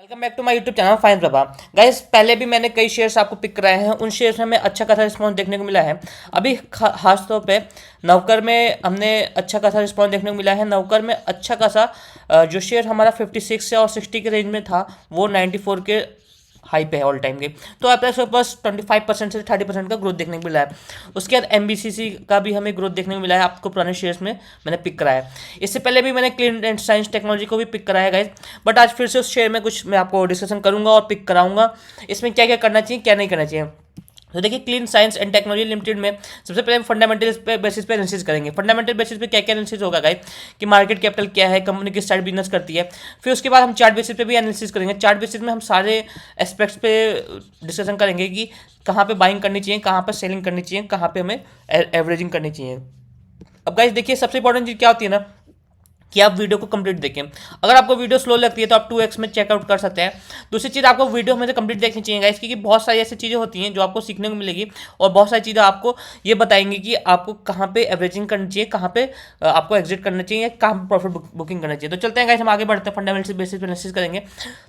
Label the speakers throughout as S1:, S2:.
S1: Welcome back to my YouTube channel fine Prabha. Guys, पहले भी मैंने कई शेयर्स आपको पिक कराए हैं। उन शेयर्स में हमें अच्छा खासा रिस्पॉन्स देखने को मिला है। अभी खास तौर पे नवकर में हमने अच्छा खासा रिस्पॉन्स देखने को मिला है। नवकर में अच्छा खासा जो शेयर हमारा 56 से और 60 के रेंज में था, वो 94 के हाई पे है ऑल टाइम के। तो आप इसके पास 25% से 30% का ग्रोथ देखने को मिला है। उसके बाद एमबीसीसी का भी हमें ग्रोथ देखने को मिला है। आपको पुराने शेयर्स में मैंने पिक कराया है। इससे पहले भी मैंने क्लीन एंड साइंस टेक्नोलॉजी को भी पिक कराया है गाइस। बट आज फिर से उस शेयर में कुछ मैं आपको डिस्कशन करूंगा और पिक कराऊंगा। इसमें क्या क्या करना चाहिए, क्या नहीं करना चाहिए। तो देखिए, clean science and technology limited में सबसे पहले हम फंडामेंटल पे बेसिस पे एनालिसिस करेंगे। फंडामेंटल बेसिस पे क्या क्या एनालिसिस होगा गाइस, कि मार्केट कैपिटल क्या है, कंपनी किस साइड बिजनेस करती है। फिर उसके बाद हम चार्ट बेसिस पे भी एनालिसिस करेंगे। चार्ट बेसिस में हम सारे एस्पेक्ट्स पे डिस्कशन करेंगे कि कहाँ पे बाइंग करनी चाहिए, कहाँ पे सेलिंग करनी चाहिए, कहाँ पे हमें एवरेजिंग करनी चाहिए। अब गाइस देखिए, सबसे इंपॉर्टेंट चीज़ क्या होती है ना, कि आप वीडियो को कंप्लीट देखें। अगर आपको वीडियो स्लो लगती है तो आप 2x में चेकआउट कर सकते हैं। दूसरी चीज़, आपको वीडियो हमें कंप्लीट देखनी चाहिए गाइस, क्योंकि बहुत सारी ऐसी चीज़ें होती हैं जो आपको सीखने को मिलेगी और बहुत सारी चीज़ें आपको ये बताएंगी कि आपको कहाँ पे एवरेजिंग करनी चाहिए, कहाँ पे आपको एग्जिट करना चाहिए, कहाँ पे प्रॉफिट बुकिंग करना चाहिए। तो चलते हैं गाइस, हम आगे बढ़ते हैं, फंडामेंटल बेसिस पे एनालिसिस करेंगे।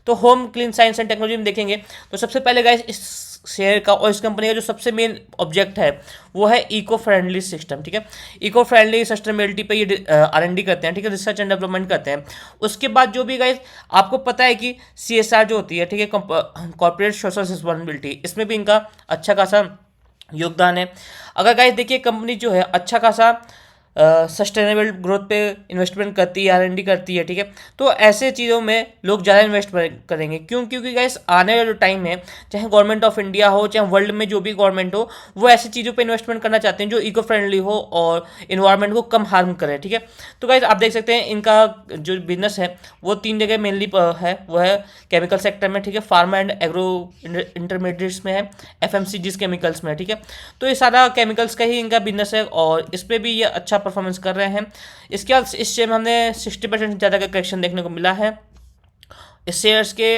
S1: तो home clean science and technology में देखेंगे तो सबसे पहले गाइस, इस शेयर का और इस कंपनी का जो सबसे मेन ऑब्जेक्ट है वो है इको फ्रेंडली सिस्टम। ठीक है, इको फ्रेंडली सस्टेनेबिलिटी पे ये R&D करते हैं। ठीक है, रिसर्च एंड डेवलपमेंट करते हैं। उसके बाद जो भी गाइस आपको पता है कि CSR जो होती है, ठीक है, कॉर्पोरेट सोशल रिस्पॉन्सिबिलिटी, इसमें भी इनका अच्छा खासा योगदान है। अगर गाइस देखिए, कंपनी जो है अच्छा खासा सस्टेनेबल ग्रोथ पे इन्वेस्टमेंट करती है, R&D करती है। ठीक है, तो ऐसे चीज़ों में लोग ज़्यादा इन्वेस्ट करेंगे। क्यों? क्योंकि गाइस आने वाला जो टाइम है, चाहे गवर्नमेंट ऑफ इंडिया हो, चाहे वर्ल्ड में जो भी गवर्नमेंट हो, वो ऐसी चीज़ों पे इन्वेस्टमेंट करना चाहते हैं जो इको फ्रेंडली हो और इन्वायरमेंट को कम हार्म करे। ठीक है, तो गाइस आप देख सकते हैं इनका जो बिजनेस है वो 3 जगह मेनली है। वो है केमिकल सेक्टर में, ठीक है, फार्मा एंड एग्रो इंटरमीडिएट्स में है, FMCGs केमिकल्स में है। ठीक है, तो ये सारा केमिकल्स का ही इनका बिजनेस है और इस पर भी ये अच्छा परफॉर्मेंस कर रहे हैं। इसके बाद इस शेयर में हमने 60% से ज़्यादा का करेक्शन देखने को मिला है। इस शेयर्स के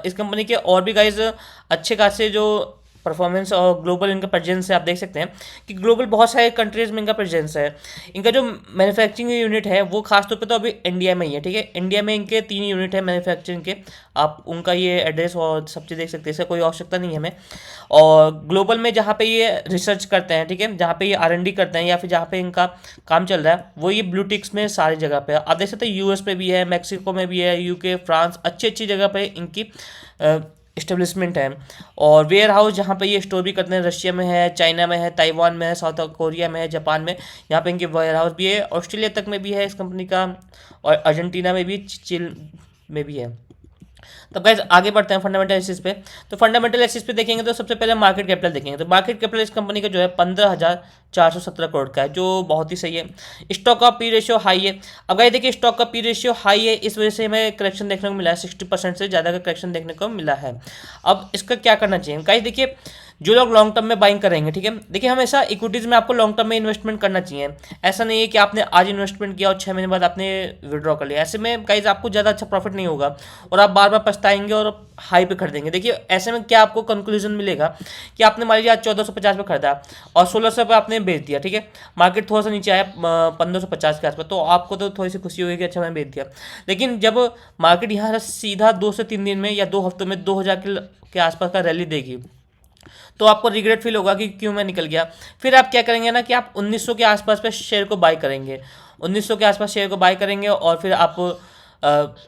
S1: इस कंपनी के और भी गाइज अच्छे खासे जो परफॉर्मेंस और ग्लोबल इनका प्रेजेंस है, आप देख सकते हैं कि ग्लोबल बहुत सारे कंट्रीज में इनका प्रेजेंस है। इनका जो मैन्युफैक्चरिंग यूनिट है वो खासतौर पे तो अभी इंडिया में ही है। ठीक है, इंडिया में इनके 3 यूनिट है मैन्युफैक्चरिंग के। आप उनका ये एड्रेस और सब चीज़ देख सकते हैं, इसका कोई आवश्यकता नहीं है हमें। और ग्लोबल में जहाँ पे ये रिसर्च करते हैं, ठीक है, जहाँ पे ये R&D करते हैं या फिर जहाँ पे इनका काम चल रहा है, वो ये ब्लू टिक्स में सारी जगह पे है। आप देख सकते हैं US पे भी है, मैक्सिको में भी है, UK, फ्रांस, अच्छी अच्छी जगह पे इनकी इस्टेब्लिशमेंट है। और वेयर हाउस जहाँ पे ये स्टोर भी करते हैं, रशिया में है, चाइना में है, ताइवान में है, साउथ कोरिया में है, जापान में, यहाँ पे इनके वेयर हाउस भी है। ऑस्ट्रेलिया तक में भी है इस कंपनी का, और अर्जेंटीना में भी, चिल में भी है। तो गाइस आगे बढ़ते हैं फंडामेंटल एनालिसिस पे। तो फंडामेंटल एनालिसिस पे देखेंगे तो सबसे पहले मार्केट कैपिटल देखेंगे। तो मार्केट कैपिटल इस कंपनी का जो है 15,417 करोड़ का है, जो बहुत ही सही है। स्टॉक का पी रेशियो हाई है। अब गाइस देखिए, स्टॉक का पी रेशियो हाई है, इस वजह से हमें करेक्शन देखने को मिला है, 60% से ज़्यादा का करेक्शन देखने को मिला है। अब इसका क्या करना चाहिए गाइस, देखिए जो लोग लॉन्ग टर्म में बाइंग करेंगे, ठीक है, देखिए हमेशा इक्विटीज़ में आपको लॉन्ग टर्म में इन्वेस्टमेंट करना चाहिए। ऐसा नहीं है कि आपने आज इन्वेस्टमेंट किया और 6 महीने बाद आपने विड्रॉ कर लिया। ऐसे में गाइस आपको ज़्यादा अच्छा प्रॉफिट नहीं होगा और आप बार बार पछताएंगे और हाई पे खरीदेंगे। देखिए ऐसे में क्या आपको कंक्लूजन मिलेगा कि आपने मान लीजिए आज 1450 पे खरीदा और 1600 पे आपने बेच दिया। ठीक है, मार्केट थोड़ा सा नीचे आया 1550 के आसपास, तो आपको तो थोड़ी सी खुशी होगी कि अच्छा मैंने बेच दिया। लेकिन जब मार्केट यहाँ सीधा 2 से 3 दिन में या 2 हफ्तों में 2000 के आसपास का रैली देगी, तो आपको रिग्रेट फील होगा कि क्यों मैं निकल गया। फिर आप क्या करेंगे ना, कि आप 1900 के आसपास पे शेयर को बाय करेंगे, 1900 के आसपास शेयर को बाय करेंगे और फिर आप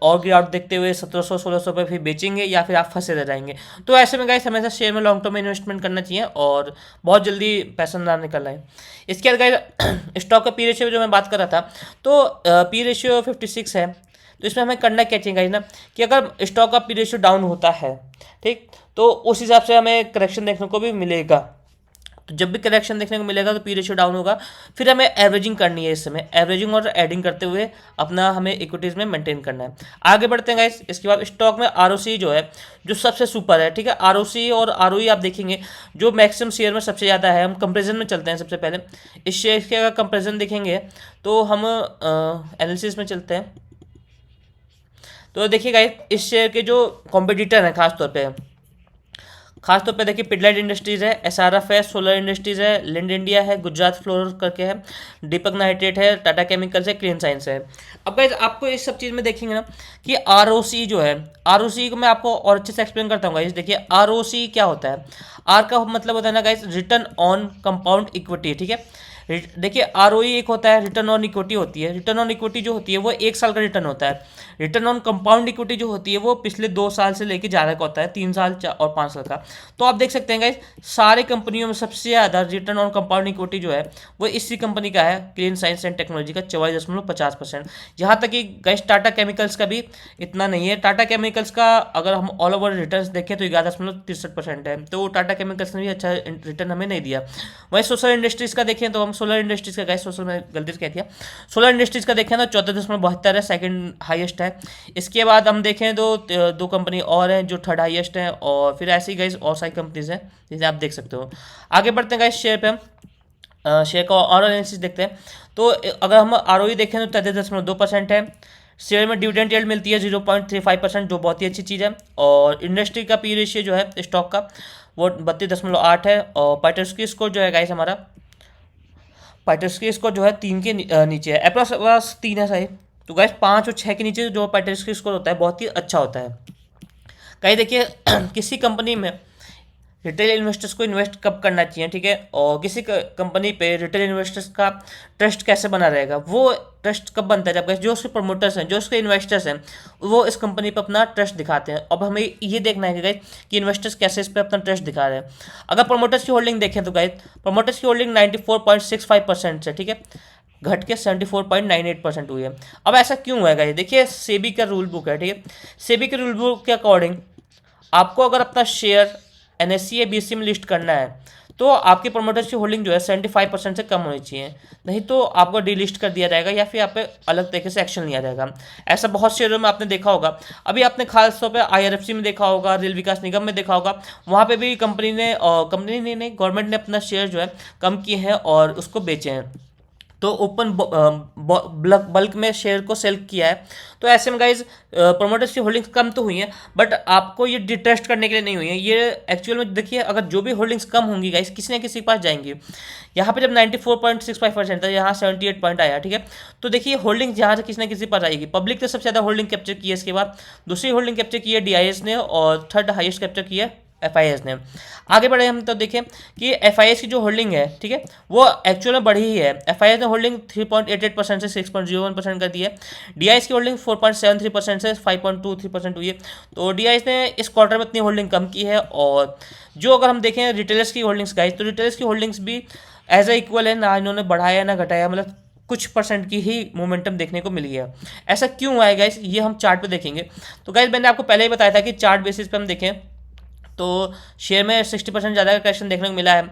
S1: और गिरावट देखते हुए 1700-1600 पे फिर बेचेंगे या फिर आप फंसे रह जाएंगे। तो ऐसे में गाइस हमेशा शेयर में लॉन्ग टर्म में इन्वेस्टमेंट करना चाहिए और बहुत जल्दी पैसा ना निकल आए। इसके बाद गाइस स्टॉक का पी रेशियो जो मैं बात कर रहा था, तो पी रेशियो 56 है। तो इसमें हमें करना क्या चाहिए गाइस ना, कि अगर स्टॉक का पी रेशियो डाउन होता है, ठीक, तो उस हिसाब से हमें करेक्शन देखने को भी मिलेगा। तो जब भी करेक्शन देखने को मिलेगा तो पी रेशियो डाउन होगा। फिर हमें एवरेजिंग करनी है, इस समय एवरेजिंग और एडिंग करते हुए अपना हमें इक्विटीज़ में मेंटेन करना है। आगे बढ़ते हैं गाइस। इसके बाद स्टॉक में ROC जो है, जो सबसे सुपर है, ठीक है, ROC और ROE आप देखेंगे जो मैक्सिमम शेयर में सबसे ज़्यादा है। हम कंपेरिजन में चलते हैं। सबसे पहले इस शेयर के अगर कंपेरिजन देखेंगे तो हम एनालिसिस में चलते हैं। तो देखिए गाइस, इस शेयर के जो कॉम्पिटिटर हैं, खासतौर पे खासतौर पे देखिए पिडलाइट इंडस्ट्रीज़ है, एसआरएफ है, सोलर इंडस्ट्रीज़ है, लिंड इंडिया है, गुजरात फ्लोर करके है, दीपक नाइट्रेट है, टाटा केमिकल्स है, क्लीन साइंस है। अब गाइस आपको इस सब चीज़ में देखेंगे ना कि आरओसी जो है, आरओसी को मैं आपको और अच्छे से एक्सप्लेन करता हूँ गाइस। देखिए आरओसी क्या होता है, आर का मतलब होता है ना guys return on compound equity, ठीक है। देखिए आरओई एक होता है, रिटर्न ऑन इक्विटी होती है। रिटर्न ऑन इक्विटी जो होती है वो 1 साल का रिटर्न होता है। रिटर्न ऑन कंपाउंड इक्विटी जो होती है वो पिछले 2 साल से लेकर ज़्यादा का होता है, 3 साल और 5 साल का। तो आप देख सकते हैं गाइस सारे कंपनियों में सबसे ज़्यादा रिटर्न ऑन कंपाउंड इक्विटी जो है वो इसी कंपनी का है, क्लीन साइंस एंड टेक्नोलॉजी का 44.50%। यहाँ तक कि गाइस टाटा केमिकल्स का भी इतना नहीं है। टाटा केमिकल्स का अगर हम ऑल ओवर रिटर्न देखें तो 11.63% है, तो टाटा केमिकल्स ने भी अच्छा रिटर्न हमें नहीं दिया। वहीं सोलर इंडस्ट्रीज़ का देखें तो हम सोलर इंडस्ट्रीज़ का गाइस सोलर में गलती से कह दिया, सोलर इंडस्ट्रीज़ का देखें तो 14.72 है, सेकंड हाईएस्ट है। इसके बाद हम देखें तो दो कंपनी और हैं जो थर्ड हाईएस्ट हैं, और फिर ऐसे ही गाइस और सारी कंपनीज हैं जिसे आप देख सकते हो। आगे बढ़ते हैं गाइस शेयर पे, हम शेयर का और एनालिसिस देखते हैं। तो अगर हम आरओई देखें तो 33.2% है। शेयर में डिविडेंड यील्ड मिलती है 0.35%, जो बहुत ही अच्छी चीज़ है। और इंडस्ट्री का पी रेशियो जो है स्टॉक का वो 32.8 है। और पाइटर्सकी स्कोर जो है गाइस हमारा, पाइटर्सकी स्कोर जो है 3 के नीचे है, अप्रॉक्स 3 है सही। तो गाइस 5 और 6 के नीचे जो पाइटर्सकी स्कोर होता है बहुत ही अच्छा होता है। कहीं देखिए किसी कंपनी में रिटेल इन्वेस्टर्स को इन्वेस्ट कब करना चाहिए, ठीक है, और किसी कंपनी पे रिटेल इन्वेस्टर्स का ट्रस्ट कैसे बना रहेगा, वो ट्रस्ट कब बनता है जब जो उसके प्रमोटर्स हैं, जो उसके इन्वेस्टर्स हैं, वो इस कंपनी पर अपना ट्रस्ट दिखाते हैं। अब हमें ये देखना है कि इन्वेस्टर्स कैसे इस पर अपना ट्रस्ट दिखा रहे हैं। अगर प्रमोटर्स की होल्डिंग देखें तो गाइस प्रमोटर्स की होल्डिंग 94.65% से, ठीक है, घट के 74.98% हुई है। अब ऐसा क्यों हुआ है? देखिए सेबी का रूल बुक है, ठीक है, सेबी के रूल बुक के अकॉर्डिंग आपको अगर अपना शेयर एनएससी या बीएससी में लिस्ट करना है तो आपके प्रमोटर्स की होल्डिंग जो है 75% से कम होनी चाहिए, नहीं तो आपको डीलिस्ट कर दिया जाएगा या फिर आप पे अलग तरीके से एक्शन लिया जाएगा। ऐसा बहुत शेयरों में आपने देखा होगा। अभी आपने खास तौर पे आईआरएफसी में देखा होगा, रेल विकास निगम में देखा होगा, वहाँ पे भी कंपनी ने नहीं गवर्नमेंट ने अपना शेयर जो है कम किए हैं और उसको बेचे हैं, तो ओपन बल्क में शेयर को सेल किया है। तो ऐसे में गाइज प्रोमोटर्स की होल्डिंग्स कम तो हुई हैं, बट आपको ये डिट्रस्ट करने के लिए नहीं हुई है। ये एक्चुअल में देखिए अगर जो भी होल्डिंग्स कम होंगी गाइज किसी न किसी के पास जाएंगी। यहाँ पे जब 94.65% था, यहाँ 78 पॉइंट आया, ठीक है, तो देखिए होल्डिंग यहाँ से किसी न किसी पास आएगी। पब्लिक ने सबसे ज़्यादा होल्डिंग कैप्चर की है, इसके बाद दूसरी होल्डिंग कैप्चर की है डीआईएस ने, और थर्ड हाइएस्ट कैप्चर की है एफआईएस ने। आगे बढ़े हम तो देखें कि एफआईएस की जो होल्डिंग है, ठीक है, वो एक्चुअल में बढ़ी ही है। एफआईएस ने होल्डिंग 3.88% से 6.01% कर दी है। डीआईएस की होल्डिंग 4.73% से 5.23% हुई है। तो डीआईएस ने इस क्वार्टर में इतनी होल्डिंग कम की है। और जो अगर हम देखें रिटेलर्स की होल्डिंग्स गाइस, तो रिटेलर्स की होल्डिंग्स भी एज ए इक्वल है, ना इन्होंने बढ़ाया ना घटाया, मतलब कुछ परसेंट की ही मोमेंटम देखने को मिली है। ऐसा क्यों हुआ है गाइस, ये हम चार्ट पे देखेंगे। तो गाइस मैंने आपको पहले ही बताया था कि चार्ट बेसिस पे हम देखें तो शेयर में 60% ज़्यादा का करेक्शन देखने को मिला है।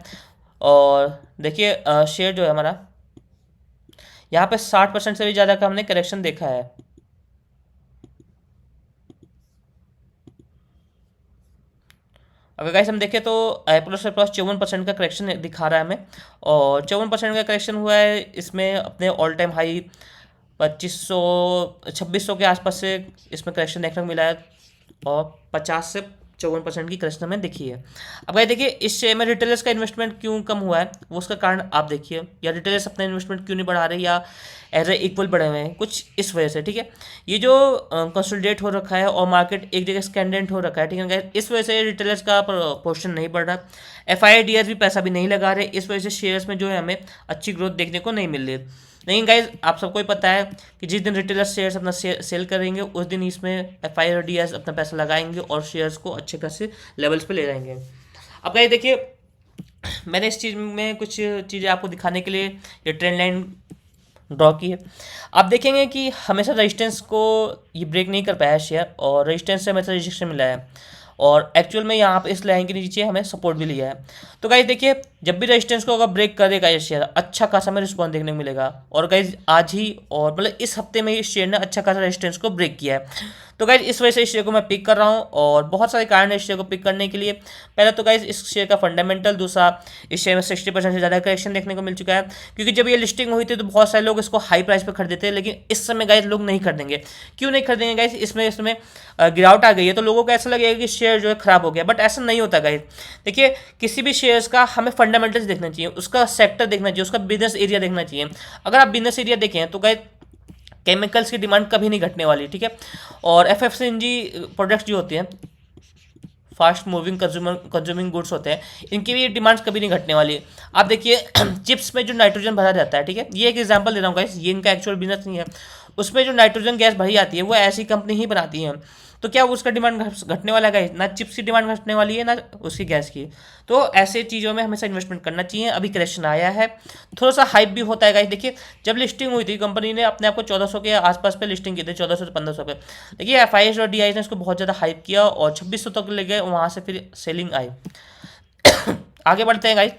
S1: और देखिए शेयर जो है हमारा यहाँ पे 60% से भी ज़्यादा का हमने करेक्शन देखा है। अगर गाइस हम देखें तो एप्रो से प्लस 54% का करेक्शन दिखा रहा है हमें, और 54% का करेक्शन हुआ है। इसमें अपने ऑल टाइम हाई 2600 के आसपास से इसमें करेक्शन देखने को मिला है, और 50 से 54% की करेक्शन हमें दिखी है। अब गाइस देखिए इस शेयर में रिटेलर्स का इन्वेस्टमेंट क्यों कम हुआ है, वो उसका कारण आप देखिए, या रिटेलर्स अपना इन्वेस्टमेंट क्यों नहीं बढ़ा रहे, या एज ए इक्वल बढ़े हुए हैं, कुछ इस वजह से, ठीक है। ये जो कंसोलिडेट हो रखा है और मार्केट एक जगह स्कैंडेंट हो रखा है, ठीक है गाइस, इस वजह से रिटेलर्स का पोर्शन नहीं बढ़ रहा। एफआईडीआर भी पैसा भी नहीं लगा रहे, इस वजह से शेयर्स में जो है हमें अच्छी ग्रोथ देखने को नहीं मिल रही। लेकिन गाइज आप सबको ही पता है कि जिस दिन रिटेलर्स शेयर्स अपना सेल करेंगे उस दिन इसमें एफआईडीआर अपना पैसा लगाएंगे और शेयर्स को अच्छे खासे लेवल्स पे ले जाएंगे। अब गाइज देखिए मैंने इस चीज़ में कुछ चीज़ें आपको दिखाने के लिए ये ट्रेंड लाइन ड्रॉ की है। आप देखेंगे कि हमेशा रेजिस्टेंस को ये ब्रेक नहीं कर पाया है शेयर, और रेजिस्टेंस से हमेशा रिजेक्शन मिला है, और एक्चुअल में यहाँ पे इस लाइन के नीचे हमें सपोर्ट भी लिया है। तो गाइस देखिए जब भी रेजिस्टेंस को अगर ब्रेक करेगा ये शेयर, अच्छा खासा हमें रिस्पॉन्स देखने को मिलेगा। और गाइज आज ही और मतलब इस हफ्ते में इस शेयर ने अच्छा खासा रेजिस्टेंस को ब्रेक किया है। तो गाइज इस वजह से इस शेयर को मैं पिक कर रहा हूँ, और बहुत सारे कारण है इस शेयर को पिक करने के लिए। पहला तो गाइज इस शेयर का फंडामेंटल, दूसरा इस शेयर में 60% से ज़्यादा करेक्शन देखने को मिल चुका है, क्योंकि जब ये लिस्टिंग हुई थी तो बहुत सारे लोग इसको हाई प्राइस पर खरीदते थे, लेकिन इस समय गाइज लोग नहीं खरीदेंगे। क्यों नहीं खरीदेंगे गाइज? इसमें गिरावट आ गई है, तो लोगों को ऐसा लगेगा कि शेयर जो है खराब हो गया, बट ऐसा नहीं होता गाइज। देखिए, किसी भी शेयर्स का हमें फंडामेंटल्स देखना चाहिए, उसका सेक्टर देखना चाहिए, उसका बिजनेस एरिया देखना चाहिए। अगर आप बिजनेस एरिया देखें तो गाइज केमिकल्स की डिमांड कभी नहीं घटने वाली, ठीक है। और एफएमसीजी प्रोडक्ट्स जो होते हैं, फास्ट मूविंग कंज्यूमिंग गुड्स होते हैं, इनकी भी डिमांड्स कभी नहीं घटने वाली। आप देखिए चिप्स में जो नाइट्रोजन भरा जाता है, ठीक है, ये एक एग्जांपल दे रहा हूँ गाइस, ये इनका एक्चुअल बिजनेस नहीं है। उसमें जो नाइट्रोजन गैस भरी जाती है वो ऐसी कंपनी ही बनाती है, तो क्या उसका डिमांड घटने वाला गाइस? ना चिप्स की डिमांड घटने वाली है, ना उसकी गैस की। तो ऐसे चीज़ों में हमेशा इन्वेस्टमेंट करना चाहिए। अभी करेक्शन आया है, थोड़ा सा हाइप भी होता है गाइस। देखिए, जब लिस्टिंग हुई थी कंपनी ने अपने आप को 1400 के आसपास पे लिस्टिंग की थी, 1400 से 1500 पे। देखिए एफआईएस और डीआई ने इसको बहुत ज़्यादा हाइप किया और 2600 तक ले गए, वहाँ से फिर सेलिंग आई। आगे बढ़ते हैं गाइस,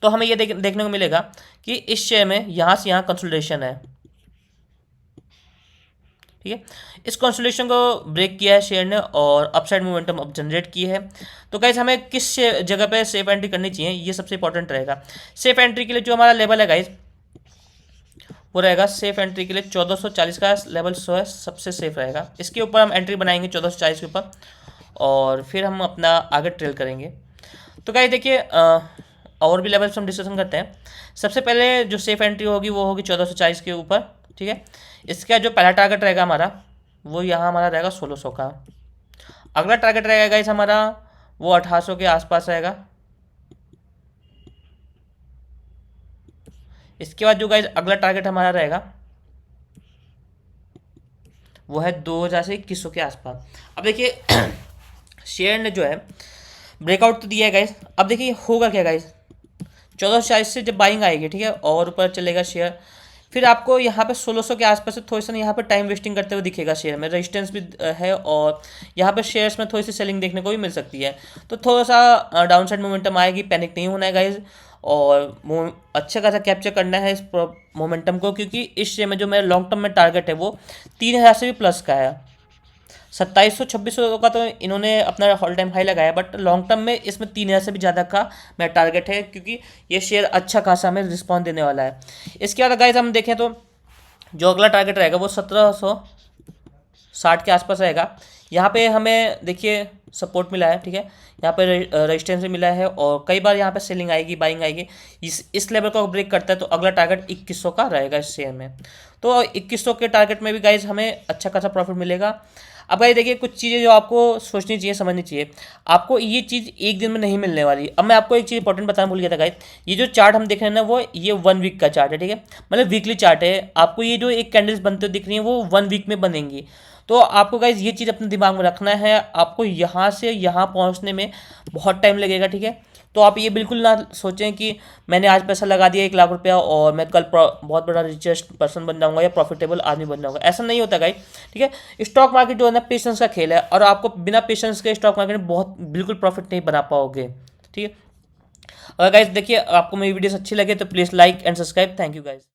S1: तो हमें ये देखने को मिलेगा कि इस शेयर में यहाँ से यहाँ कंसोलिडेशन है, ठीक है। इस कंसोलिडेशन को ब्रेक किया है शेयर ने और अपसाइड मोमेंटम अब जनरेट की है। तो गाइज हमें किस जगह पे सेफ एंट्री करनी चाहिए, ये सबसे इंपॉर्टेंट रहेगा। सेफ एंट्री के लिए जो हमारा लेवल है गाइज, वो रहेगा सेफ एंट्री के लिए 1440 का लेवल है, सबसे सेफ रहेगा। इसके ऊपर हम एंट्री बनाएंगे 1440 के ऊपर, और फिर हम अपना आगे ट्रेल करेंगे। तो गाइज देखिए, और भी लेवल्स हम डिस्कशन करते हैं। सबसे पहले जो सेफ एंट्री होगी वो होगी 1440 के ऊपर, ठीक है। इसका जो पहला टारगेट रहेगा हमारा, वो यहाँ हमारा रहेगा 1600 का। अगला टारगेट रहेगा गाइस हमारा, वो 1800 के आसपास रहेगा। इसके बाद जो गाइस अगला टारगेट हमारा रहेगा, वो है 2000 से 2100 के आसपास। अब देखिए शेयर ने जो है ब्रेकआउट तो दिया है गाइस। अब देखिए होगा क्या गाइस, 1440 से जब बाइंग आएगी, ठीक है, और ऊपर चलेगा शेयर, फिर आपको यहाँ पे 1600 के आसपास से थोड़ी सा यहाँ पे टाइम वेस्टिंग करते हुए दिखेगा शेयर में। रेजिस्टेंस भी है और यहाँ पे शेयर्स में थोड़ी सी सेलिंग देखने को भी मिल सकती है। तो थोड़ा सा डाउन साइड मोमेंटम आएगी, पैनिक नहीं होना है गाइज, और अच्छा खासा कैप्चर करना है इस मोमेंटम को, क्योंकि इस शेयर में जो मेरा लॉन्ग टर्म में टारगेट है वो 3000 से भी प्लस का है। 2700-2600 का तो इन्होंने अपना ऑल टाइम हाई लगाया, बट लॉन्ग टर्म में इसमें 3000 से भी ज़्यादा का मेरा टारगेट है, क्योंकि ये शेयर अच्छा खासा हमें रिस्पॉन्स देने वाला है। इसके बाद गाइस हम देखें तो जो अगला टारगेट रहेगा वो 1760 के आसपास रहेगा। यहाँ पे हमें देखिए सपोर्ट मिला है, ठीक है, यहाँ पे रेजिस्टेंस भी मिला है, और कई बार यहाँ पे सेलिंग आएगी, बाइंग आएगी। इस लेवल को ब्रेक करता है तो अगला टारगेट 2100 का रहेगा इस शेयर में। तो 2100 के टारगेट में भी गाइज हमें अच्छा खासा प्रॉफिट मिलेगा। अब भाई देखिए, कुछ चीज़ें जो आपको सोचनी चाहिए, समझनी चाहिए। आपको ये चीज़ एक दिन में नहीं मिलने वाली। अब मैं आपको एक चीज़ इंपॉर्टेंट बताना भूल गया था गाइस, ये जो चार्ट हम देख रहे हैं ना, वो ये 1 वीक का चार्ट है, ठीक है, मतलब वीकली चार्ट है। आपको ये जो एक कैंडल्स बनते हुए दिख रही हैं वो 1 वीक में बनेंगी। तो आपको गाइज ये चीज़ अपने दिमाग में रखना है, आपको यहाँ से यहाँ पहुँचने में बहुत टाइम लगेगा, ठीक है। तो आप ये बिल्कुल ना सोचें कि मैंने आज पैसा लगा दिया 1 लाख रुपया और मैं कल बहुत बड़ा रिचेस्ट पर्सन बन जाऊंगा या प्रॉफिटेबल आदमी बन जाऊंगा। ऐसा नहीं होता गाइस, ठीक है। स्टॉक मार्केट जो है ना, पेशेंस का खेल है, और आपको बिना पेशेंस के स्टॉक मार्केट में बिल्कुल प्रॉफिट नहीं बना पाओगे, ठीक है। और गाइस देखिए, आपको मेरी वीडियोस अच्छी लगे तो please like and subscribe. Thank you guys.